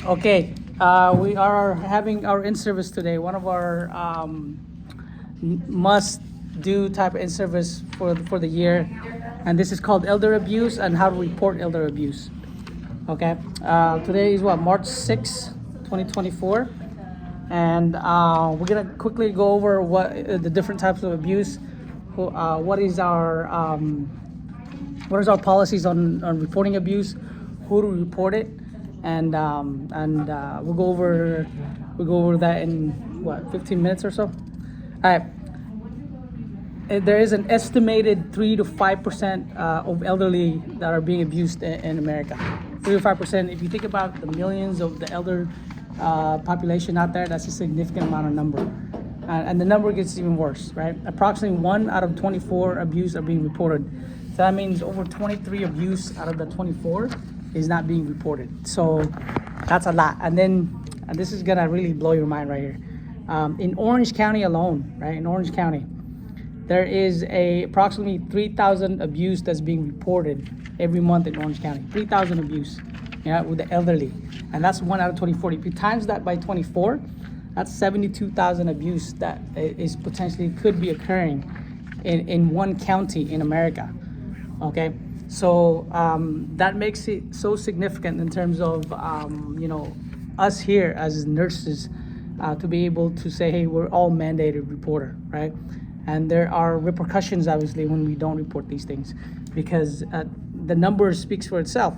Okay, we are having our in-service today. One of our must-do type of in-service for the year, and this is called elder abuse and how to report elder abuse. Okay, today is what, March 6, 2024, and we're gonna quickly go over what the different types of abuse. What is our policies on reporting abuse, who to report it, and we'll go over that in what, 15 minutes or so. All right. There is an estimated 3 to 5% of elderly that are being abused in America. 3 to 5%. If you think about the millions of the elder population out there, that's a significant amount of number. And the number gets even worse, right? Approximately 1 out of 24 abuse are being reported. So that means over 23 abuse out of the 24 is not being reported. So that's a lot. And this is gonna really blow your mind right here. In Orange County alone, right? In Orange County, there is approximately 3,000 abuse that's being reported every month in Orange County. 3,000 abuse, with the elderly, and that's 1 out of 24. If you times that by 24, that's 72,000 abuse that is potentially could be occurring in one county in America. Okay, so that makes it so significant in terms of us here as nurses to be able to say, hey, we're all mandated reporter, right? And there are repercussions, obviously, when we don't report these things, because the number speaks for itself.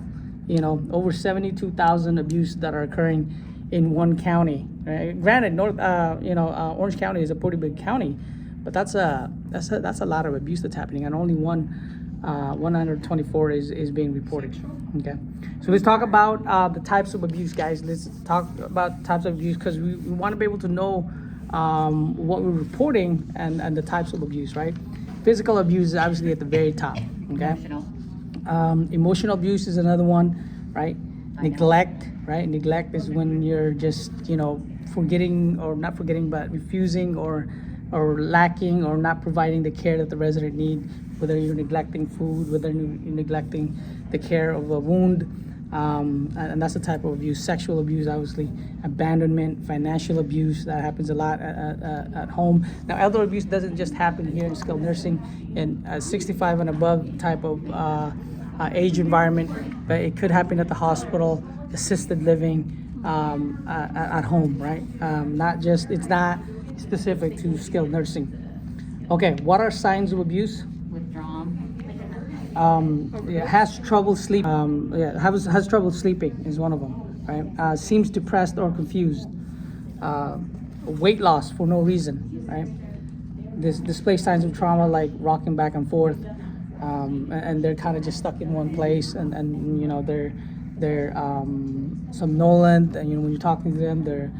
Over 72,000 abuse that are occurring in one county. Right? Granted, Orange County is a pretty big county, but that's a lot of abuse that's happening, and only 124 is being reported. Okay, so let's talk about the types of abuse, guys. Let's talk about types of abuse, because we want to be able to know what we're reporting and the types of abuse, right? Physical abuse is obviously at the very top. Okay. Emotional abuse is another one, right? Neglect, right? Neglect is when you're just forgetting, or not forgetting, but refusing or lacking or not providing the care that the resident need, whether you're neglecting food, whether you're neglecting the care of a wound, and that's the type of abuse. Sexual abuse, obviously, abandonment, financial abuse, that happens a lot at home. Now, elder abuse doesn't just happen here in skilled nursing and 65 and above type of age environment, but it could happen at the hospital, assisted living, at home, right? It's not specific to skilled nursing. Okay, what are signs of abuse? Withdrawn. Has trouble sleep. Has trouble sleeping is one of them, right? Seems depressed or confused. Weight loss for no reason, right? Display signs of trauma like rocking back and forth, and they're kind of just stuck in one place, and they're somnolent, and when you're talking to them, they're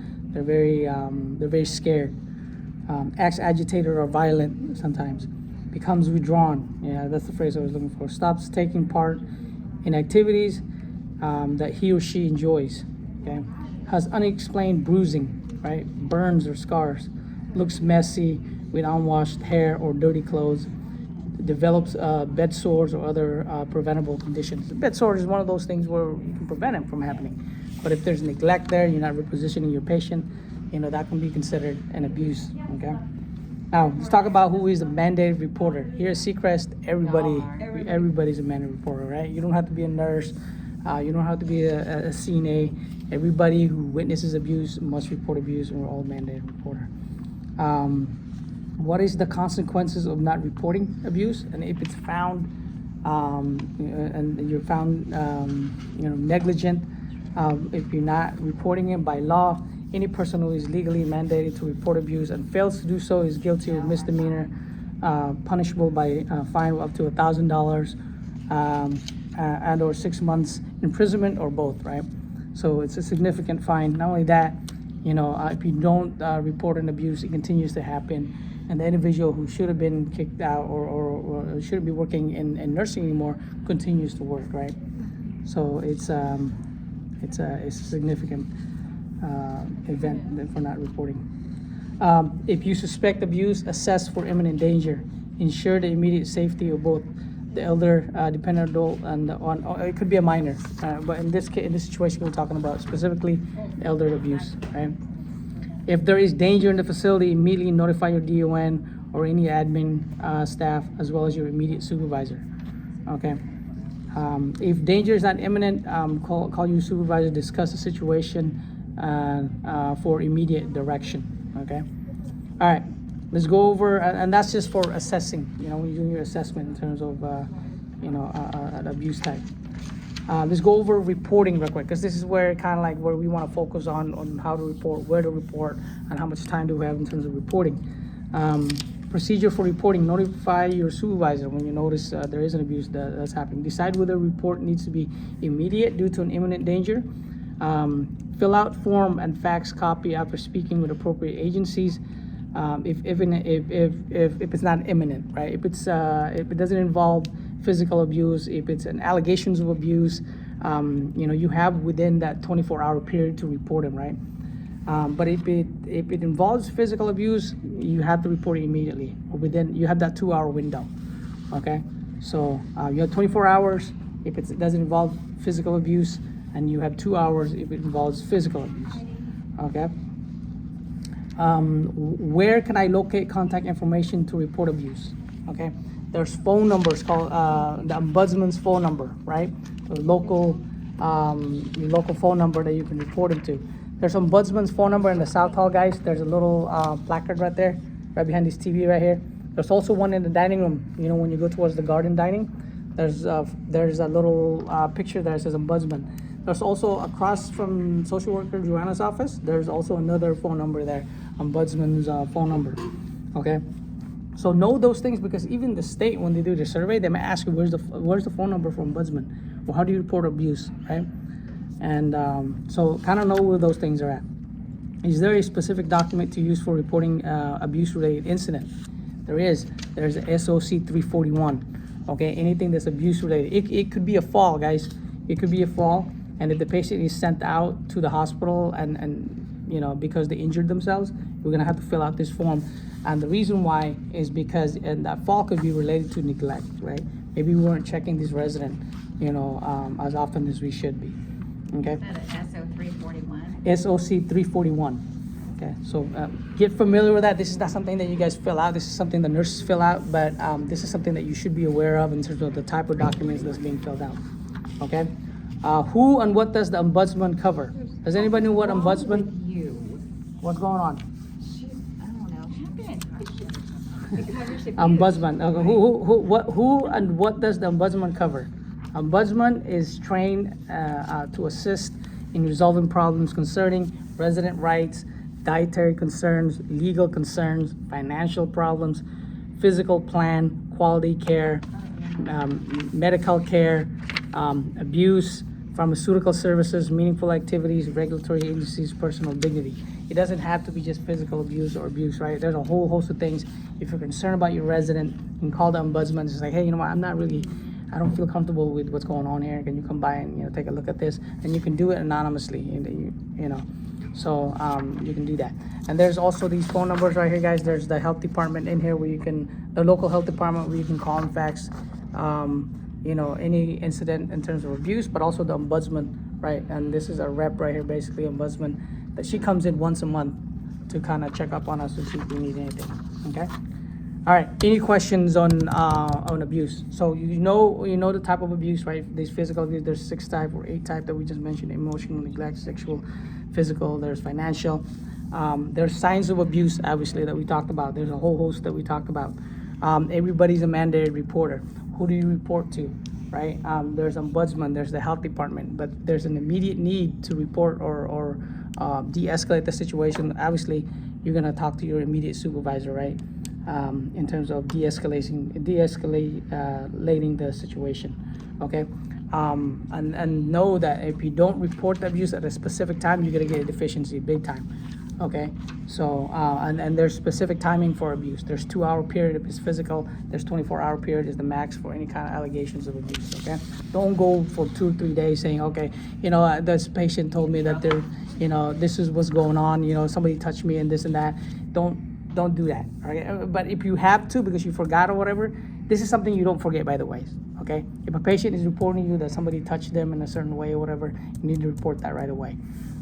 very scared. Acts agitated or violent sometimes. Becomes withdrawn. Yeah, that's the phrase I was looking for. Stops taking part in activities that he or she enjoys. Okay, has unexplained bruising, right? Burns or scars. Looks messy with unwashed hair or dirty clothes. Develops bed sores or other preventable conditions. The bed sores is one of those things where you can prevent it from happening. But if there's neglect there, you're not repositioning your patient, that can be considered an abuse. Okay. Now, let's talk about who is a mandated reporter. Here at Seacrest, everybody's a mandated reporter, right? You don't have to be a nurse. You don't have to be a CNA. Everybody who witnesses abuse must report abuse, and we're all mandated reporter. What is the consequences of not reporting abuse? And if it's found, and you're found, negligent, if you're not reporting it by law, any person who is legally mandated to report abuse and fails to do so is guilty of misdemeanor, punishable by a fine of up to $1,000, and or 6 months imprisonment, or both, right? So it's a significant fine. Not only that, if you don't report an abuse, it continues to happen, and the individual who should have been kicked out or shouldn't be working in nursing anymore continues to work, right? So it's a significant event for not reporting. If you suspect abuse, assess for imminent danger. Ensure the immediate safety of both the elder dependent adult, and or it could be a minor. But in this case, in this situation, we're talking about specifically elder abuse, right? If there is danger in the facility, immediately notify your DON or any admin staff, as well as your immediate supervisor. Okay. If danger is not imminent, call your supervisor, discuss the situation for immediate direction. Okay. All right. Let's go over, and that's just for assessing. You know, when you're doing your assessment in terms of an abuse type. Let's go over reporting real quick, because this is where kind of like where we want to focus on how to report, where to report, and how much time do we have in terms of reporting. Procedure for reporting: notify your supervisor when you notice there is an abuse that's happening. Decide whether a report needs to be immediate due to an imminent danger. Fill out form and fax copy after speaking with appropriate agencies. If it's not imminent, right? If it doesn't involve physical abuse, if it's an allegations of abuse, you have within that 24-hour period to report them, right? But if it involves physical abuse, you have to report it immediately, or within, you have that 2-hour window. Okay, so you have 24 hours if it doesn't involve physical abuse, and you have 2 hours if it involves physical abuse. Okay. Where can I locate contact information to report abuse? Okay, there's phone numbers called the ombudsman's phone number, right? The local phone number that you can report it to. There's ombudsman's phone number in the South Hall, guys. There's a little placard right there, right behind this TV right here. There's also one in the dining room. You know, when you go towards the garden dining, there's a little picture there that says ombudsman. There's also across from social worker Joanna's office, there's also another phone number there, ombudsman's phone number. Okay, so know those things, because even the state, when they do the survey, they may ask you where's the phone number for ombudsman, or how do you report abuse, right? And so kind of know where those things are at. Is there a specific document to use for reporting abuse-related incident? There's a SOC 341. Okay, anything that's abuse-related. It could be a fall, guys. It could be a fall. And if the patient is sent out to the hospital and because they injured themselves, we're gonna have to fill out this form. And the reason why is because that fall could be related to neglect, right? Maybe we weren't checking this resident, as often as we should be. Okay. Is that a SO 341? SOC 341. Okay, so get familiar with that. This is not something that you guys fill out. This is something the nurses fill out, but this is something that you should be aware of in terms of the type of documents that's being filled out. Okay. Who and what does the ombudsman cover? Does anybody know what ombudsman? What's going on? I don't know. It covers abuse. Ombudsman. Okay. Who and what does the ombudsman cover? Ombudsman is trained to assist in resolving problems concerning resident rights, dietary concerns, legal concerns, financial problems, physical plan, quality care, medical care, abuse, pharmaceutical services, meaningful activities, regulatory agencies, personal dignity. It doesn't have to be just physical abuse or abuse, right? There's a whole host of things. If you're concerned about your resident, you can call the ombudsman. Just like, hey, you know what? I don't feel comfortable with what's going on here. Can you come by and take a look at this? And you can do it anonymously, So you can do that. And there's also these phone numbers right here, guys. There's the health department in here the local health department where you can call and fax. Any incident in terms of abuse, but also the ombudsman, right? And this is a rep right here, basically ombudsman, that she comes in once a month to kind of check up on us and see if we need anything. Okay. All right. Any questions on abuse? So you know the type of abuse, right? There's physical abuse. There's 6 type or 8 type that we just mentioned: emotional neglect, sexual, physical. There's financial. There's signs of abuse, obviously, that we talked about. There's a whole host that we talked about. Everybody's a mandated reporter. Who do you report to, right? There's ombudsman, there's the health department, but there's an immediate need to report or de-escalate the situation. Obviously, you're gonna talk to your immediate supervisor, right? In terms of de-escalating the situation, okay? And know that if you don't report the abuse at a specific time, you're gonna get a deficiency big time. Okay, so and there's specific timing for abuse. There's 2-hour period if it's physical. There's 24-hour period is the max for any kind of allegations of abuse. Okay, don't go for 2 or 3 days saying, okay, this patient told me that this is what's going on. Somebody touched me and this and that. Don't do that. Okay, but if you have to because you forgot or whatever, this is something you don't forget, by the way. Okay, if a patient is reporting you that somebody touched them in a certain way or whatever, you need to report that right away.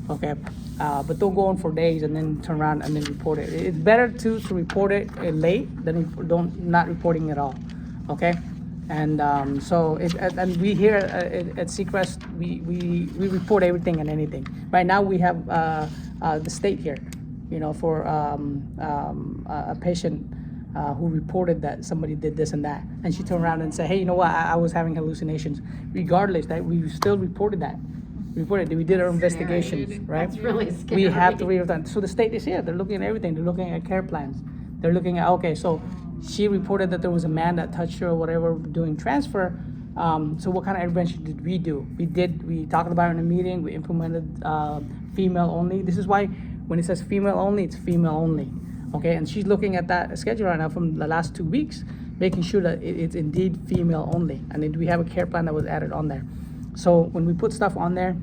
Okay, but don't go on for days and then turn around and then report it. It's better to report it late than not reporting at all. Okay, and and we here at Seacrest we report everything and anything. Right now we have the state here, for a patient who reported that somebody did this and that, and she turned around and said, hey, you know what, I was having hallucinations. Regardless, that we still reported that. We did our investigations, right? That's really scary. We have to read that. So the state is here. They're looking at everything. They're looking at care plans. They're looking at, okay, so she reported that there was a man that touched her or whatever doing transfer. So what kind of intervention did we do? We talked about it in a meeting. We implemented female only. This is why when it says female only, it's female only. Okay, and she's looking at that schedule right now from the last 2 weeks, making sure that it's indeed female only. And then we have a care plan that was added on there. So when we put stuff on there,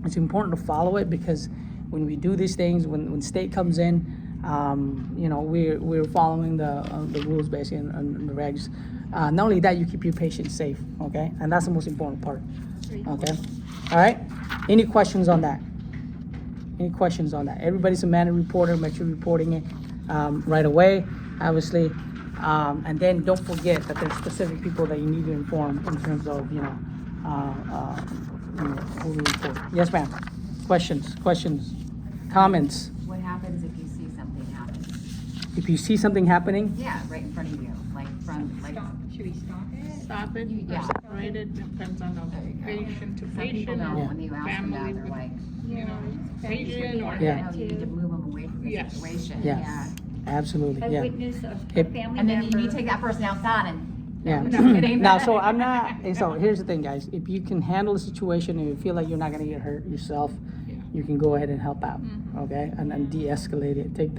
it's important to follow it, because when we do these things, when state comes in, we're following the rules basically and the regs. Not only that, you keep your patients safe, okay? And that's the most important part, okay? All right? Any questions on that? Any questions on that? Everybody's a mandate reporter. Make sure you're reporting it right away, obviously. And then don't forget that there's specific people that you need to inform in terms of, who to report. Yes, ma'am. Questions, comments. What happens if you see something happen? If you see something happening, Yeah, right in front of you, Should we stop it? Stop it, Yeah. separate it, depends on the patient to Some people patient don't, or when you ask them that, family, they're with, like, you know, patient or. Yeah. no, you need to move them away from the Yes. situation. yes, absolutely, A yeah. witness, a If- family And then member. you need to take that person outside and, Yeah. no, kidding. Now, so I'm not. So here's the thing, guys. If you can handle the situation and you feel like you're not gonna get hurt yourself, you can go ahead and help out, okay? And de-escalate it. Take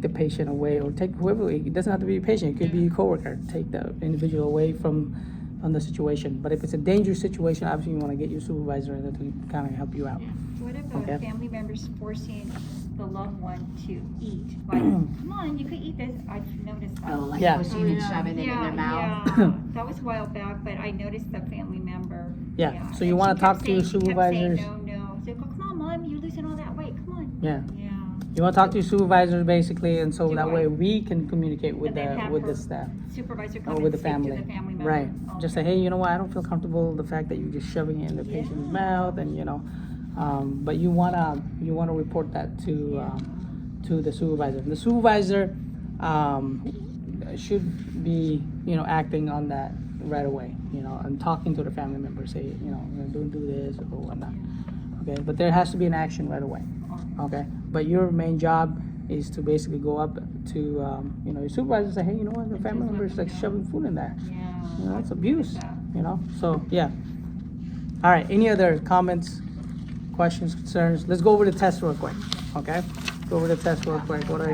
the patient away, or take whoever. It doesn't have to be a patient. It could be a coworker. Take the individual away from the situation. But if it's a dangerous situation, obviously you want to get your supervisor in there to kind of help you out. What if Okay. a family member's forcing the loved one to eat? Like, come on, you could eat this. I've noticed that. Oh, like Yeah. pushing and shoving it in their mouth. Yeah, that was a while back, but I noticed the family member. Yeah, so you and wanna she kept talk to your saying- she kept saying, supervisors. No. So, come on, Mom, you're losing all that weight. Come on. Yeah. Yeah. You want to talk to your supervisors basically, and so Do that I? way we can communicate with And then have the her staff. Supervisor Or come with and the speak family. to the family member. Right. Just say, Okay. hey, you know what, I don't feel comfortable with the fact that you're just shoving it in the patient's mouth, and but you wanna report that to the supervisor. And the supervisor should be acting on that right away, and talking to the family member, say, don't do this or whatnot. Okay, but there has to be an action right away. Okay, but your main job is to basically go up to your supervisor and say, hey, you know what, the family member is like shoving food in there. Yeah. That's abuse. So yeah. All right. Any other comments, questions, concerns? Let's go over the test real quick. Okay. Go over the test real quick. What are